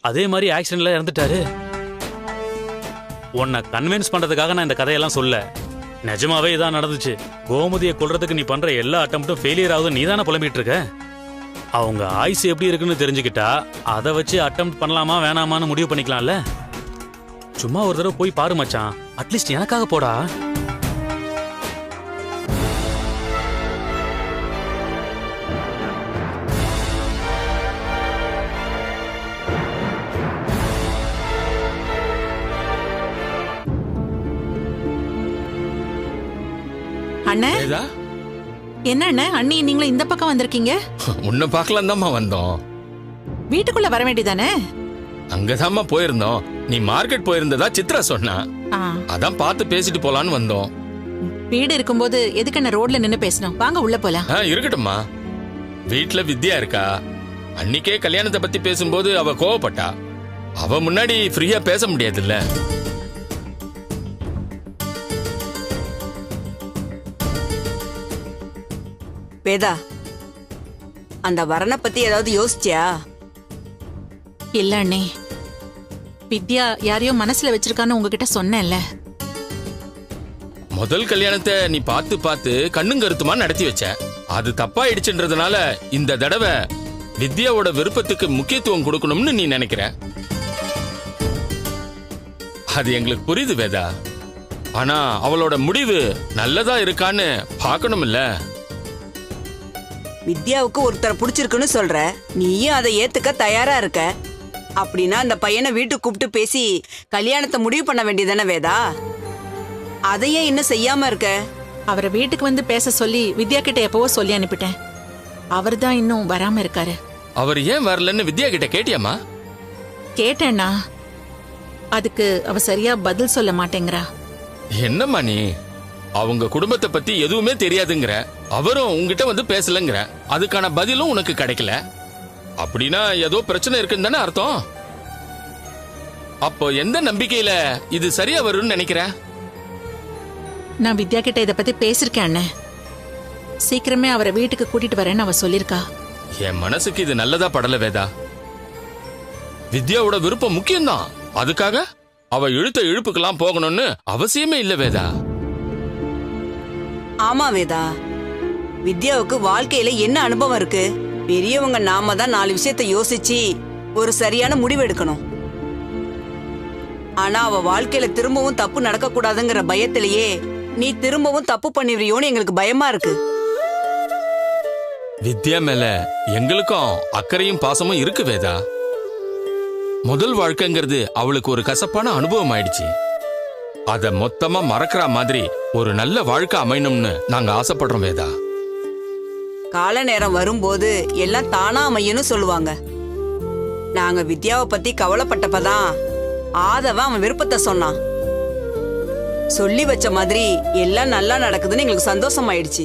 அதே மாதிரி ஆக்சிடென்ட்ல இறந்துட்டாரு. உன்னை கன்வின்ஸ் பண்றதுக்காக நான் இந்த கதையெல்லாம் சொல்ல. நிஜமாவே இதான் நடந்துச்சு. கோமதியை கொல்றதுக்கு நீ பண்ற எல்லா அட்டம்ப்டும் ஃபெயிலியர் ஆகுது. நீ தானே புலம்பிட்டு இருக்க. அவங்க ஆயுசு எப்படி இருக்குன்னு தெரிஞ்சுக்கிட்டா அதை வச்சு அட்டெம்ப்ட் பண்ணலாமா வேணாமான்னு முடிவு பண்ணிக்கலாம்ல. சும்மா ஒரு தடவை போய் பாரு மச்சான். அட்லீஸ்ட் எனக்காக போடா. அண்ணே, என்ன அண்ணே அண்ணி நீங்களும் இந்த பக்கம் வந்திருக்கீங்க? உன்னை பார்க்கலாம் தாம்மா வந்தோம். வீட்டுக்குள்ள வர வேண்டியதானே? அங்கதாம்மா போயிருந்தோம். நீ மார்க்கெட் போயிருந்ததா சித்ரா சொன்னா. அதான் பார்த்து பேசிட்டு போலான்னு வந்தோம். வீடு இருக்கும்போது எதுக்கு என்ன ரோட்ல நின்னு பேசணும்? வாங்க உள்ள போலாம். இருக்கட்டும்மா. வீட்டுல வித்யா இருக்கா. அன்னிக்கே கல்யாணத்தை பத்தி பேசும்போது அவ கோவப்பட்டா. அவ முன்னாடி ஃப்ரீயா பேச முடியாதுல்ல. வேதா, அந்த வரனை பத்தி ஏதாவது யோசிச்சியா? இல்ல அண்ணே, வித்யா யாரையோ மனசுல வச்சிருக்கான்னு உங்ககிட்ட சொன்னேன்ல. முதல் கல்யாணத்தை நீ பார்த்து பார்த்து கண்ணும் கருத்துமா நடத்தி வச்ச. அது தப்பாயிடுச்சுன்றதுனால இந்த தடவை வித்யாவோட விருப்பத்துக்கு முக்கியத்துவம் கொடுக்கணும்னு நீ நினைக்கிற. அது எங்களுக்கு புரியுது வேதா. ஆனா அவளோட முடிவு நல்லதா இருக்கான்னு பார்க்கணும்ல. வித்யாவுக்கு ஒருத்தரை பிடிச்சிருக்குன்னு சொல்ற, நீயும் அதை ஏத்துக்க தயாரா இருக்க. அப்படின்னா அந்த பையனை வீட்டுக்கு கூப்பிட்டு பேசி கல்யாணத்தை முடிவு பண்ண வேண்டியதானே வேதா? அதையே இன்னும் செய்யாம இருக்க? அவரை வீட்டுக்கு வந்து பேச சொல்லி வித்யா கிட்ட எப்பவோ சொல்லி அனுப்பிட்டேன். அவர் தான் இன்னும் வராம இருக்காரு. அவர் ஏன் வரலன்னு வித்யா கிட்ட கேட்டியாமா? கேட்டேன்னா அதுக்கு அவ சரியா பதில் சொல்ல மாட்டேங்கிறா. என்னம்மா நீ? அவங்க குடும்பத்தை பத்தி எதுவுமே தெரியாதுங்கிற. அவரும் உங்ககிட்ட வந்து பேசலங்கிற. அதுக்கான பதிலும் உனக்கு கிடைக்கல. அப்படின்னா ஏதோ பிரச்சனை இருக்குன்னு தானே அர்த்தம். அப்போ எந்த நம்பிக்கையில இது சரியா வரும்னு நினைக்கிற? நான் வித்யா கிட்ட இத பத்தி பேசிருக்கேன் அண்ணே. சீக்கிரமே அவரை வீட்டுக்கு கூட்டிட்டு வரேன்னு அவ சொல்லிருக்கா. என் மனசுக்கு இது நல்லதா படல வேதா. வித்யாவோட விருப்பம் முக்கியம்தான். அதுக்காக அவ இழுத்த இழுப்புக்கெல்லாம் போகணும்னு அவசியமே இல்ல வேதா. ஆமா வேதா, வித்யாவுக்கு வாழ்க்கையில என்ன அனுபவம் இருக்கு? பெரியவங்க நாம தான் 4 விஷயத்தை யோசிச்சு ஒரு சரியான முடிவு எடுக்கணும். ஆனா அவ வாழ்க்கையில திரும்பவும் தப்பு நடக்க கூடாதுங்கிற பயத்திலேயே நீ திரும்பவும் தப்பு பண்ணிடுறியோன்னு எங்களுக்கு பயமா இருக்கு. வித்யா மேல எங்களுக்கும் அக்கறையும் பாசமும் இருக்கு வேதா. முதல் வாழ்க்கைங்கிறது அவளுக்கு ஒரு கசப்பான அனுபவம் ஆயிடுச்சு. அத மொத்தமா மறக்கிற மாதிரி ஒரு நல்ல வாழ்க்கை அமையணும்னு நாங்க ஆசைப்படுறோம் வேதா. கால நேரம் வரும்போது எல்லாம் தானா அமையன்னு சொல்லுவாங்க. நாங்க வித்யாவை பத்தி கவலைப்பட்டப்பதான் ஆதவன் அவன் விருப்பத்தை சொன்னான். சொல்லி வச்ச மாதிரி எல்லாம் நல்லா நடக்குதுன்னு எங்களுக்கு சந்தோஷம் ஆயிடுச்சு.